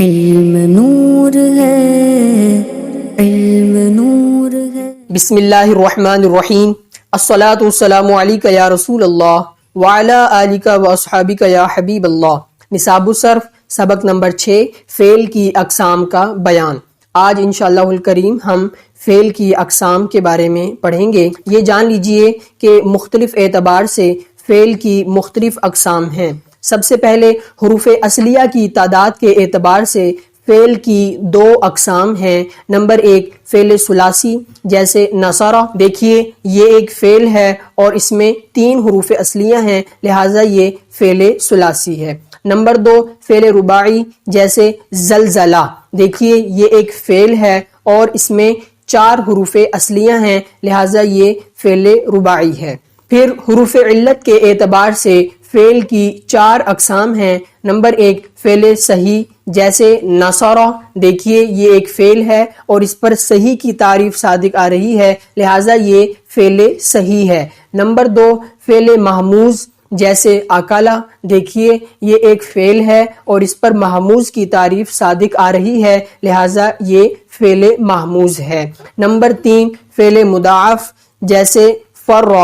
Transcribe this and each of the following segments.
علم نور ہے، علم نور ہے۔ بسم اللہ الرحمن الرحیم، الصلاۃ والسلام علیک یا رسول اللہ وعلی آلک و اصحابک یا حبیب اللہ۔ نصاب الصرف سبق نمبر 6، فعل کی اقسام کا بیان۔ آج انشاءاللہ الکریم ہم فعل کی اقسام کے بارے میں پڑھیں گے۔ یہ جان لیجئے کہ مختلف اعتبار سے فعل کی مختلف اقسام ہیں۔ سب سے پہلے حروف اصلیہ کی تعداد کے اعتبار سے فعل کی دو اقسام ہیں۔ نمبر 1 فعل ثلاثی، جیسے نصرہ، دیکھیے یہ ایک فعل ہے اور اس میں 3 حروف اصلیہ ہیں، لہٰذا یہ فعل ثلاثی ہے۔ نمبر 2 فعل رباعی، جیسے زلزلہ، دیکھیے یہ ایک فعل ہے اور اس میں 4 حروف اصلیہ ہیں، لہٰذا یہ فعل رباعی ہے۔ پھر حروف علت کے اعتبار سے فعل کی 4 اقسام ہیں۔ نمبر 1 فعل صحیح، جیسے نصرہ، دیکھیے یہ ایک فعل ہے اور اس پر صحیح کی تعریف صادق آ رہی ہے، لہٰذا یہ فعل صحیح ہے۔ نمبر 2 فعل محموز، جیسے اکلا، دیکھیے یہ ایک فعل ہے اور اس پر محموز کی تعریف صادق آ رہی ہے، لہٰذا یہ فعل محموز ہے۔ نمبر 3 فعل مضاعف، جیسے فرّ،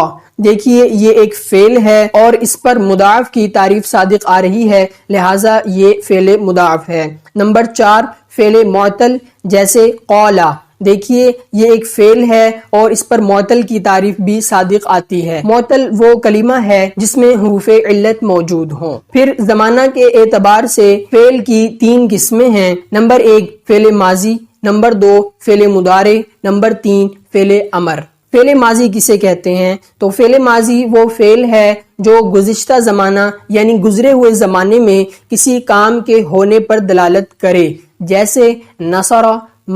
دیکھیے یہ ایک فعل ہے اور اس پر مضاعف کی تعریف صادق آ رہی ہے، لہٰذا یہ فعل مضاعف ہے۔ نمبر 4 فعل معطل، جیسے قولا، دیکھیے یہ ایک فعل ہے اور اس پر معطل کی تعریف بھی صادق آتی ہے۔ معطل وہ کلمہ ہے جس میں حروف علت موجود ہوں۔ پھر زمانہ کے اعتبار سے فعل کی 3 قسمیں ہیں۔ نمبر 1 فعل ماضی، نمبر 2 فعل مضارع، نمبر 3 فعل امر۔ فعل ماضی کسے کہتے ہیں؟ تو فعل ماضی وہ فعل ہے جو گزشتہ زمانہ یعنی گزرے ہوئے زمانے میں کسی کام کے ہونے پر دلالت کرے، جیسے نصر،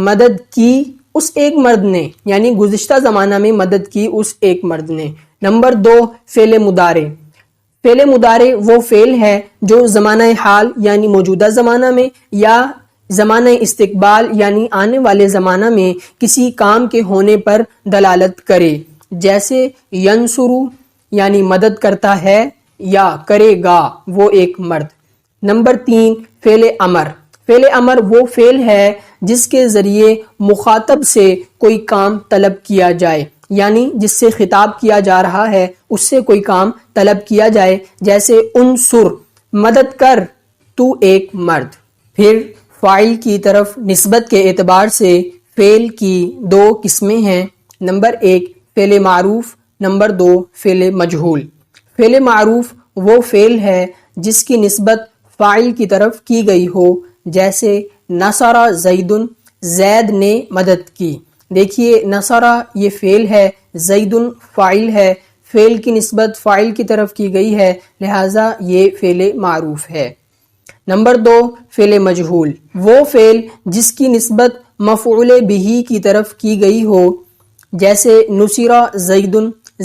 مدد کی اس ایک مرد نے، یعنی گزشتہ زمانہ میں مدد کی اس ایک مرد نے۔ نمبر 2 فعل مضارع۔ فعل مضارع وہ فعل ہے جو زمانہ حال یعنی موجودہ زمانہ میں یا زمانہ استقبال یعنی آنے والے زمانہ میں کسی کام کے ہونے پر دلالت کرے، جیسے ینصرو یعنی مدد کرتا ہے یا کرے گا وہ ایک مرد۔ نمبر 3 فعل امر۔ فعل امر وہ فعل ہے جس کے ذریعے مخاطب سے کوئی کام طلب کیا جائے، یعنی جس سے خطاب کیا جا رہا ہے اس سے کوئی کام طلب کیا جائے، جیسے انصر، مدد کر تو ایک مرد۔ پھر فاعل کی طرف نسبت کے اعتبار سے فعل کی 2 قسمیں ہیں۔ نمبر 1 فعل معروف، نمبر 2 فعل مجہول۔ فعل معروف وہ فعل ہے جس کی نسبت فاعل کی طرف کی گئی ہو، جیسے نصر زید، زید نے مدد کی، دیکھیے نصر یہ فعل ہے، زید فاعل ہے، فعل کی نسبت فاعل کی طرف کی گئی ہے، لہٰذا یہ فعل معروف ہے۔ نمبر 2 فعل مجہول وہ فعل جس کی نسبت مفعول بہ کی طرف کی گئی ہو، جیسے نصر زید،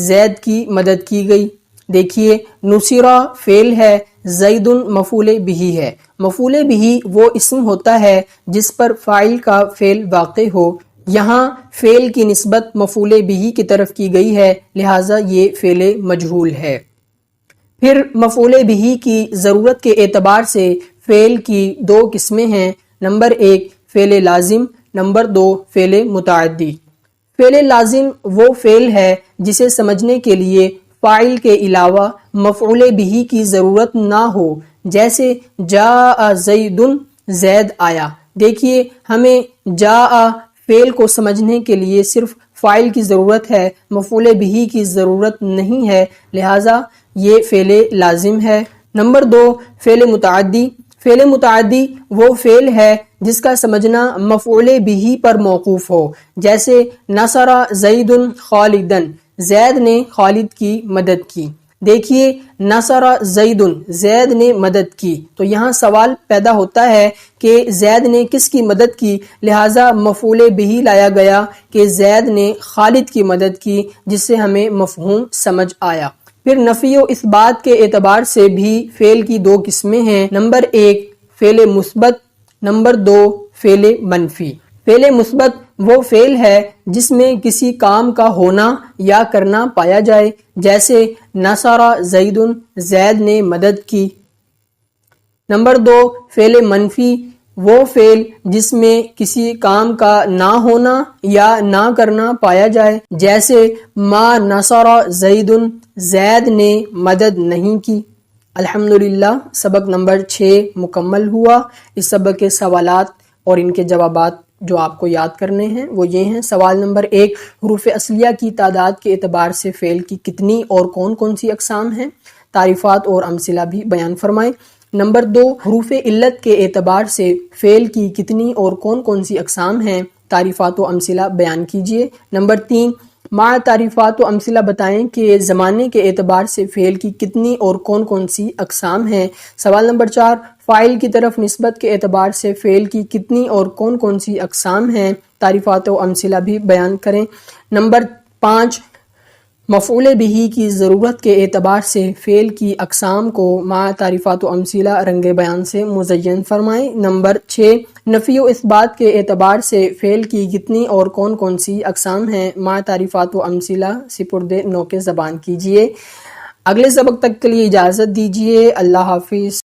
زید کی مدد کی گئی، دیکھیے نصر فعل ہے، زید مفعول بہ ہے۔ مفعول بہ وہ اسم ہوتا ہے جس پر فاعل کا فعل واقع ہو، یہاں فعل کی نسبت مفعول بہ کی طرف کی گئی ہے، لہٰذا یہ فعل مجہول ہے۔ پھر مفعول بہ کی ضرورت کے اعتبار سے فعل کی 2 قسمیں ہیں۔ نمبر 1 فعل لازم، نمبر 2 فعل متعدی۔ فعل لازم وہ فعل ہے جسے سمجھنے کے لیے فاعل کے علاوہ مفعول بہ کی ضرورت نہ ہو، جیسے جاء زید، زید آیا، دیکھیے ہمیں جاء فعل کو سمجھنے کے لیے صرف فاعل کی ضرورت ہے، مفعول بہ کی ضرورت نہیں ہے، لہٰذا یہ فعل لازم ہے۔ نمبر 2 فعل متعدی۔ فعل متعدی وہ فعل ہے جس کا سمجھنا مفعول بہ پر موقوف ہو، جیسے نصر زید خالدا، زید نے خالد کی مدد کی، دیکھیے نصر زید، زید نے مدد کی، تو یہاں سوال پیدا ہوتا ہے کہ زید نے کس کی مدد کی، لہٰذا مفعول بہ لایا گیا کہ زید نے خالد کی مدد کی، جس سے ہمیں مفہوم سمجھ آیا۔ پھر نفی و اثبات کے اعتبار سے بھی فعل کی 2 قسمیں ہیں۔ نمبر 1 فعل مثبت، نمبر 2 فعل منفی۔ فعل مثبت وہ فعل ہے جس میں کسی کام کا ہونا یا کرنا پایا جائے، جیسے نصر زید، زید نے مدد کی۔ نمبر 2 فعل منفی وہ فعل جس میں کسی کام کا نہ ہونا یا نہ کرنا پایا جائے، جیسے ما نصر زید، زید نے مدد نہیں کی۔ الحمدللہ سبق نمبر 6 مکمل ہوا۔ اس سبق کے سوالات اور ان کے جوابات جو آپ کو یاد کرنے ہیں وہ یہ ہیں۔ سوال نمبر 1، حروف اصلیہ کی تعداد کے اعتبار سے فعل کی کتنی اور کون کون سی اقسام ہیں؟ تعریفات اور امثلہ بھی بیان فرمائیں۔ نمبر 2، حروف علت کے اعتبار سے فعل کی کتنی اور کون کون سی اقسام ہیں؟ تعریفات و امثلہ بیان کیجیے۔ نمبر 3، مع تعریفات و امثلہ بتائیں کہ زمانے کے اعتبار سے فعل کی کتنی اور کون کون سی اقسام ہیں۔ سوال نمبر 4، فاعل کی طرف نسبت کے اعتبار سے فعل کی کتنی اور کون کون سی اقسام ہیں؟ تعریفات و امثلہ بھی بیان کریں۔ نمبر 5، مفعول بہ کی ضرورت کے اعتبار سے فعل کی اقسام کو مع تعریفات و امثلہ رنگ بیان سے مزین فرمائیں۔ نمبر 6، نفی و اثبات کے اعتبار سے فعل کی کتنی اور کون کون سی اقسام ہیں؟ مع تعریفات و امثلہ سپرد نوک زبان کیجیے۔ اگلے سبق تک کے لیے اجازت دیجیے۔ اللہ حافظ۔